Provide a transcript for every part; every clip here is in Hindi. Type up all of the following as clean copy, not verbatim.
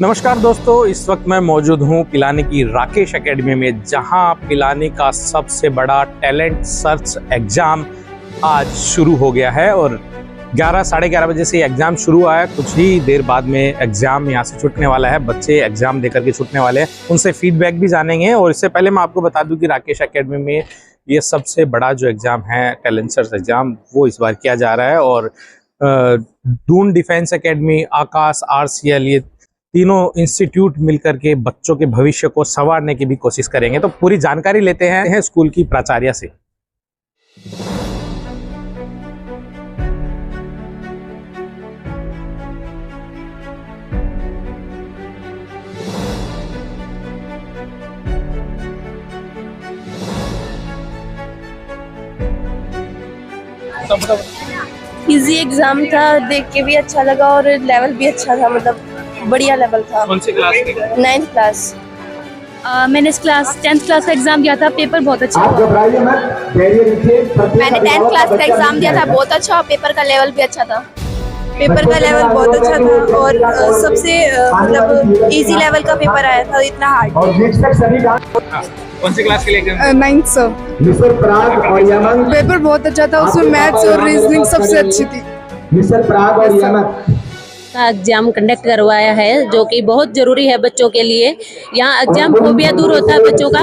नमस्कार दोस्तों, इस वक्त मैं मौजूद हूँ पिलानी की राकेश एकेडमी में, जहाँ पिलानी का सबसे बड़ा टैलेंट सर्च एग्जाम आज शुरू हो गया है और 11 साढ़े 11 बजे से एग्जाम शुरू हुआ है। कुछ ही देर बाद में एग्जाम यहाँ से छूटने वाला है। बच्चे एग्जाम देकर के छूटने वाले हैं, उनसे फीडबैक भी जानेंगे। और इससे पहले मैं आपको बता दूं कि राकेश एकेडमी में ये सबसे बड़ा जो एग्जाम है टैलेंट सर्च एग्जाम, वो इस बार किया जा रहा है। और दून डिफेंस एकेडमी, आकाश, RCL, ये तीनों इंस्टीट्यूट मिलकर के बच्चों के भविष्य को संवारने की भी कोशिश करेंगे। तो पूरी जानकारी लेते हैं स्कूल की प्राचार्य से। इजी एग्जाम था, देख के भी अच्छा लगा और लेवल भी अच्छा था, मतलब बढ़िया लेवल था। कौन सी क्लास की? 9th class. मैंने इस क्लास 10th क्लास का एग्जाम दिया था, पेपर बहुत अच्छा था। मैंने 10th क्लास का एग्जाम दिया था, बहुत अच्छा। पेपर का लेवल भी अच्छा था। पेपर का लेवल बहुत अच्छा था और सबसे मतलब इजी लेवल का पेपर आया था, इतना हार्ड। कौन सी क्लास के लिए एग्जाम? 9th sir. पेपर बहुत अच्छा था, उसमें मैथ्स और रीजनिंग सबसे अच्छी थी। एग्जाम कंडक्ट करवाया है, जो कि बहुत जरूरी है बच्चों के लिए। यहाँ एग्जाम फोबिया दूर होता है बच्चों का।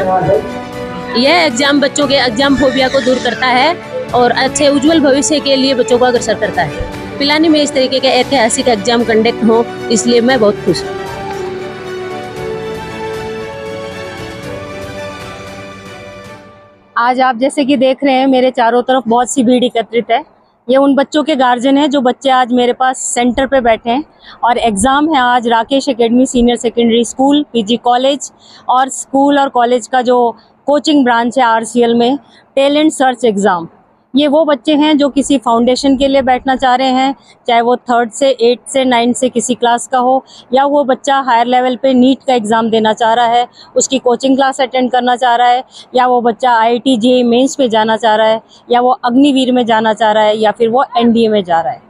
यह एग्जाम बच्चों के एग्जाम फोबिया को दूर करता है और अच्छे उज्जवल भविष्य के लिए बच्चों को अग्रसर करता है। पिलानी में इस तरीके का ऐतिहासिक एग्जाम कंडक्ट हो, इसलिए मैं बहुत खुश हूँ। आज आप जैसे कि देख रहे हैं, मेरे चारों तरफ बहुत सी भीड़ एकत्रित है। ये उन बच्चों के गार्जियन हैं जो बच्चे आज मेरे पास सेंटर पे बैठे हैं और एग्ज़ाम है आज Rakesh academy senior secondary school, PG college और स्कूल और कॉलेज का जो कोचिंग ब्रांच है RCL में, टैलेंट सर्च एग्ज़ाम। ये वो बच्चे हैं जो किसी फाउंडेशन के लिए बैठना चाह रहे हैं, चाहे वो 3rd से 8th से 9th से किसी क्लास का हो, या वो बच्चा हायर लेवल पे नीट का एग्ज़ाम देना चाह रहा है, उसकी कोचिंग क्लास अटेंड करना चाह रहा है, या वो बच्चा IIT JEE मेंस पे जाना चाह रहा है, या वो अग्निवीर में जाना चाह रहा है, या फिर वो NDA में जा रहा है।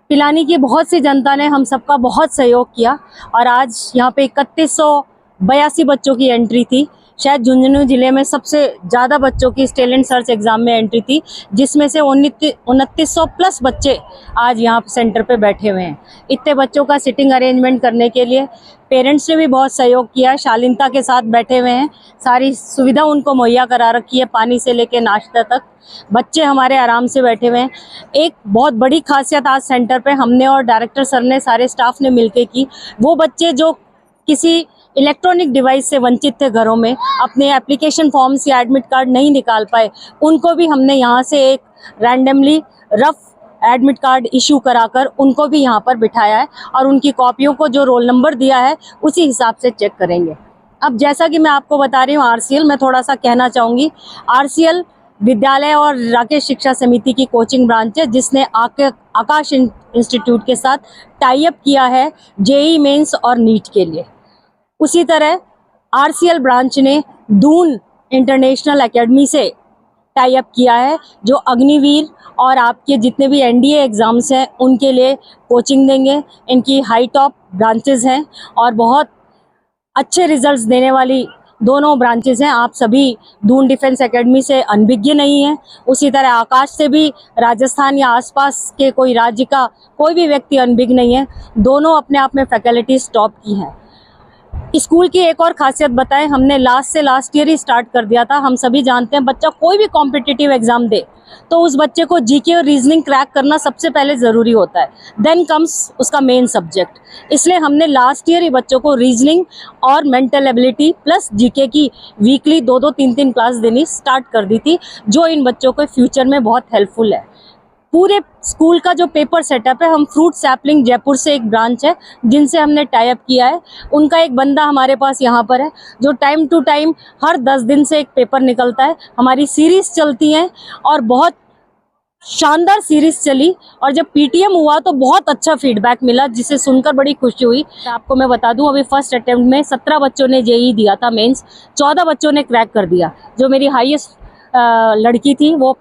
पिलानी की बहुत सी जनता ने हम सबका बहुत सहयोग किया और आज यहाँ पे 3182 बच्चों की एंट्री थी। शायद झुंझुनू जिले में सबसे ज़्यादा बच्चों की इस टैलेंट सर्च एग्ज़ाम में एंट्री थी, जिसमें से 2900 प्लस बच्चे आज यहाँ सेंटर पे बैठे हुए हैं। इतने बच्चों का सिटिंग अरेंजमेंट करने के लिए पेरेंट्स ने भी बहुत सहयोग किया, शालीनता के साथ बैठे हुए हैं। सारी सुविधा उनको मुहैया करा रखी है, पानी से लेके नाश्ता तक। बच्चे हमारे आराम से बैठे हुए हैं। एक बहुत बड़ी खासियत आज सेंटर पे हमने और डायरेक्टर सर ने, सारे स्टाफ ने मिलकर की। वो बच्चे जो किसी इलेक्ट्रॉनिक डिवाइस से वंचित थे, घरों में अपने एप्लीकेशन फॉर्म्स या एडमिट कार्ड नहीं निकाल पाए, उनको भी हमने यहाँ से एक randomly rough admit card issue कराकर उनको भी यहाँ पर बिठाया है और उनकी कॉपियों को जो रोल नंबर दिया है उसी हिसाब से चेक करेंगे। अब जैसा कि मैं आपको बता रही हूँ RCL, मैं थोड़ा सा कहना चाहूँगी। RCL विद्यालय और राकेश शिक्षा समिति की कोचिंग ब्रांच है, जिसने आकाश इंस्टीट्यूट के साथ टाई अप किया है JEE मेंस और नीट के लिए। उसी तरह RCL ब्रांच ने दून इंटरनेशनल एकेडमी से टाई अप किया है, जो अग्निवीर और आपके जितने भी NDA एग्ज़ाम्स हैं उनके लिए कोचिंग देंगे। इनकी हाई टॉप ब्रांचेस हैं और बहुत अच्छे रिजल्ट्स देने वाली दोनों ब्रांचेस हैं। आप सभी दून डिफेंस एकेडमी से अनभिज्ञ नहीं हैं। उसी तरह आकाश से भी राजस्थान या आसपास के कोई राज्य का कोई भी व्यक्ति अनभिज्ञ नहीं है। दोनों अपने आप में फैकल्टीज टॉप की हैं। स्कूल की एक और खासियत बताएं, हमने लास्ट ईयर ही स्टार्ट कर दिया था। हम सभी जानते हैं, बच्चा कोई भी कॉम्पिटिटिव एग्जाम दे तो उस बच्चे को GK और रीजनिंग क्रैक करना सबसे पहले ज़रूरी होता है, देन कम्स उसका मेन सब्जेक्ट। इसलिए हमने लास्ट ईयर ही बच्चों को रीजनिंग और मेंटल एबिलिटी प्लस GK की वीकली 2-2, 3-3 क्लास देनी स्टार्ट कर दी थी, जो इन बच्चों को फ्यूचर में बहुत हेल्पफुल है। पूरे स्कूल का जो पेपर सेटअप है, हम फ्रूट सैपलिंग जयपुर से एक ब्रांच है जिनसे हमने टाई अप किया है, उनका एक बंदा हमारे पास यहाँ पर है जो टाइम टू टाइम हर 10 दिन से एक पेपर निकलता है। हमारी सीरीज़ चलती हैं और बहुत शानदार सीरीज़ चली और जब PTM हुआ तो बहुत अच्छा फीडबैक मिला, जिसे सुनकर बड़ी खुशी हुई। आपको मैं बता दूं, अभी फर्स्ट अटेम्प्ट में 17 बच्चों ने JEE दिया था मेंस, 14 बच्चों ने क्रैक कर दिया। जो मेरी हाईएस्ट लड़की थी, वो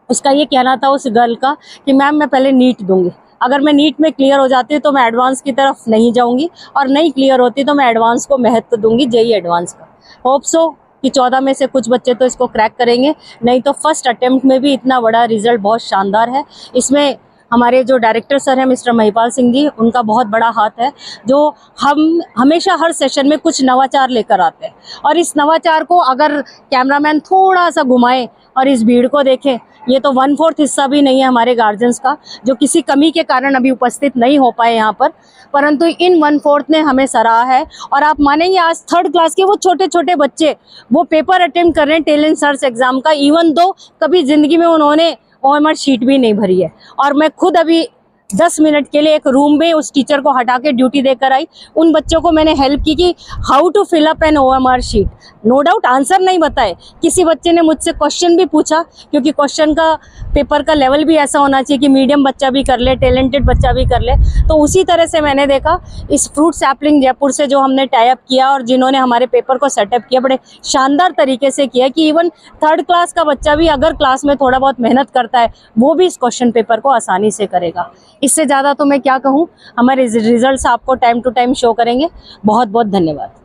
उसका ये कहना था उस गर्ल का कि मैम मैं पहले नीट दूंगी, अगर मैं नीट में क्लियर हो जाती हूँ तो मैं एडवांस की तरफ नहीं जाऊंगी, और नहीं क्लियर होती तो मैं एडवांस को महत्व दूंगी, जेईई एडवांस का। होप सो कि 14 में से कुछ बच्चे तो इसको क्रैक करेंगे, नहीं तो फर्स्ट अटेम्प्ट में भी इतना बड़ा रिजल्ट बहुत शानदार है। इसमें हमारे जो डायरेक्टर सर हैं मिस्टर महिपाल सिंह जी, उनका बहुत बड़ा हाथ है, जो हम हमेशा हर सेशन में कुछ नवाचार लेकर आते हैं। और इस नवाचार को अगर कैमरामैन थोड़ा सा घुमाए और इस भीड़ को देखें, ये तो 1/4 हिस्सा भी नहीं है हमारे गार्जियंस का, जो किसी कमी के कारण अभी उपस्थित नहीं हो पाए यहाँ पर, परंतु इन 1/4 ने हमें सराहा है। और आप मानेंगे आज 3rd क्लास के वो छोटे छोटे बच्चे वो पेपर अटेम्प्ट कर रहे हैं टैलेंट सर्च एग्जाम का, इवन दो कभी जिंदगी में उन्होंने OMR शीट भी नहीं भरी है। और मैं खुद अभी 10 मिनट के लिए एक रूम में उस टीचर को हटा के ड्यूटी देकर आई, उन बच्चों को मैंने हेल्प की कि how to fill up an OMR sheet. No doubt answer नहीं बताए, किसी बच्चे ने मुझसे क्वेश्चन भी पूछा, क्योंकि क्वेश्चन का पेपर का लेवल भी ऐसा होना चाहिए कि मीडियम बच्चा भी कर ले, टैलेंटेड बच्चा भी कर ले। तो उसी तरह से मैंने देखा इस फ्रूट सैपलिंग जयपुर से जो हमने टाई अप किया और जिन्होंने हमारे पेपर को सेटअप किया, बड़े शानदार तरीके से किया कि इवन 3rd क्लास का बच्चा भी अगर क्लास में थोड़ा बहुत मेहनत करता है, वो भी इस क्वेश्चन पेपर को आसानी से करेगा। इससे ज़्यादा तो मैं क्या कहूँ, हमारे रिजल्ट्स आपको टाइम टू टाइम शो करेंगे। बहुत बहुत धन्यवाद।